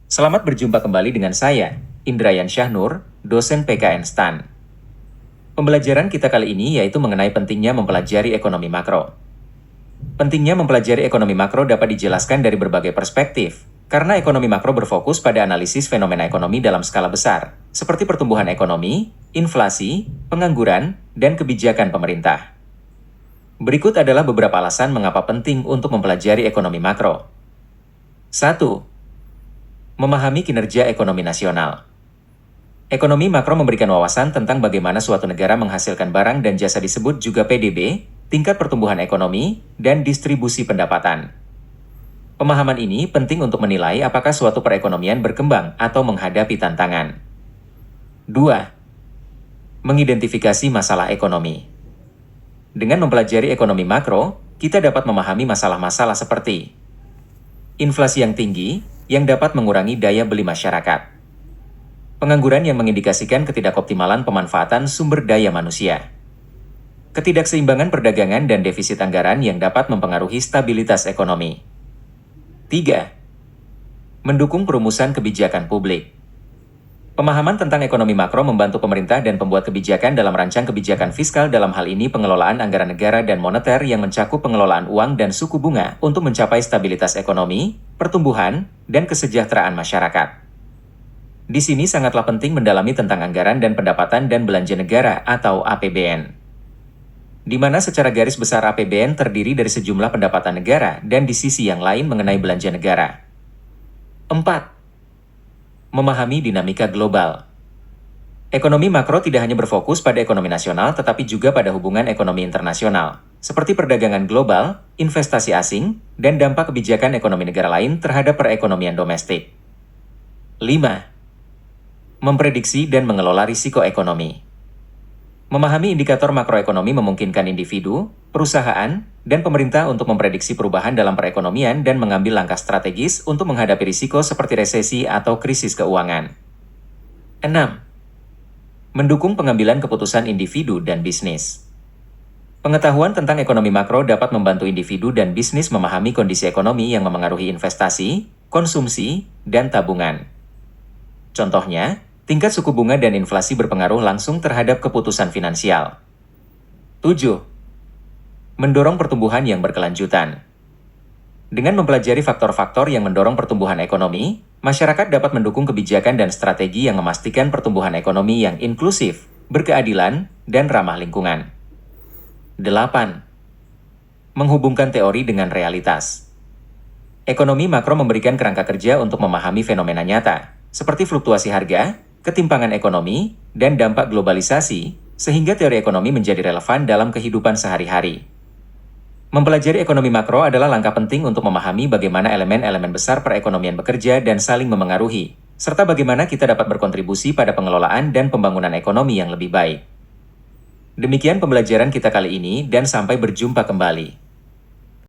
Selamat berjumpa kembali dengan saya, Indrayan Syahnur, dosen PKN STAN. Pembelajaran kita kali ini yaitu mengenai pentingnya mempelajari ekonomi makro. Pentingnya mempelajari ekonomi makro dapat dijelaskan dari berbagai perspektif, karena ekonomi makro berfokus pada analisis fenomena ekonomi dalam skala besar, seperti pertumbuhan ekonomi, inflasi, pengangguran, dan kebijakan pemerintah. Berikut adalah beberapa alasan mengapa penting untuk mempelajari ekonomi makro. 1. Memahami kinerja ekonomi nasional. Ekonomi makro memberikan wawasan tentang bagaimana suatu negara menghasilkan barang dan jasa disebut juga PDB, tingkat pertumbuhan ekonomi, dan distribusi pendapatan. Pemahaman ini penting untuk menilai apakah suatu perekonomian berkembang atau menghadapi tantangan. 2. Mengidentifikasi masalah ekonomi. Dengan mempelajari ekonomi makro, kita dapat memahami masalah-masalah seperti inflasi yang tinggi, yang dapat mengurangi daya beli masyarakat. Pengangguran yang mengindikasikan ketidakoptimalan pemanfaatan sumber daya manusia. Ketidakseimbangan perdagangan dan defisit anggaran yang dapat mempengaruhi stabilitas ekonomi. 3. Mendukung perumusan kebijakan publik. Pemahaman tentang ekonomi makro membantu pemerintah dan pembuat kebijakan dalam merancang kebijakan fiskal, dalam hal ini pengelolaan anggaran negara dan moneter yang mencakup pengelolaan uang dan suku bunga untuk mencapai stabilitas ekonomi, pertumbuhan, dan kesejahteraan masyarakat. Di sini sangatlah penting mendalami tentang anggaran dan pendapatan dan belanja negara atau APBN. Di mana secara garis besar APBN terdiri dari sejumlah pendapatan negara dan di sisi yang lain mengenai belanja negara. 4. Memahami dinamika global. Ekonomi makro tidak hanya berfokus pada ekonomi nasional tetapi juga pada hubungan ekonomi internasional, seperti perdagangan global, investasi asing, dan dampak kebijakan ekonomi negara lain terhadap perekonomian domestik. 5. Memprediksi dan mengelola risiko ekonomi. Memahami indikator makroekonomi memungkinkan individu, perusahaan, dan pemerintah untuk memprediksi perubahan dalam perekonomian dan mengambil langkah strategis untuk menghadapi risiko seperti resesi atau krisis keuangan. 6. Mendukung pengambilan keputusan individu dan bisnis. Pengetahuan tentang ekonomi makro dapat membantu individu dan bisnis memahami kondisi ekonomi yang memengaruhi investasi, konsumsi, dan tabungan. Contohnya, tingkat suku bunga dan inflasi berpengaruh langsung terhadap keputusan finansial. 7. Mendorong pertumbuhan yang berkelanjutan. Dengan mempelajari faktor-faktor yang mendorong pertumbuhan ekonomi, masyarakat dapat mendukung kebijakan dan strategi yang memastikan pertumbuhan ekonomi yang inklusif, berkeadilan, dan ramah lingkungan. 8. Menghubungkan teori dengan realitas. Ekonomi makro memberikan kerangka kerja untuk memahami fenomena nyata, seperti fluktuasi harga, ketimpangan ekonomi, dan dampak globalisasi, sehingga teori ekonomi menjadi relevan dalam kehidupan sehari-hari. Mempelajari ekonomi makro adalah langkah penting untuk memahami bagaimana elemen-elemen besar perekonomian bekerja dan saling memengaruhi, serta bagaimana kita dapat berkontribusi pada pengelolaan dan pembangunan ekonomi yang lebih baik. Demikian pembelajaran kita kali ini dan sampai berjumpa kembali.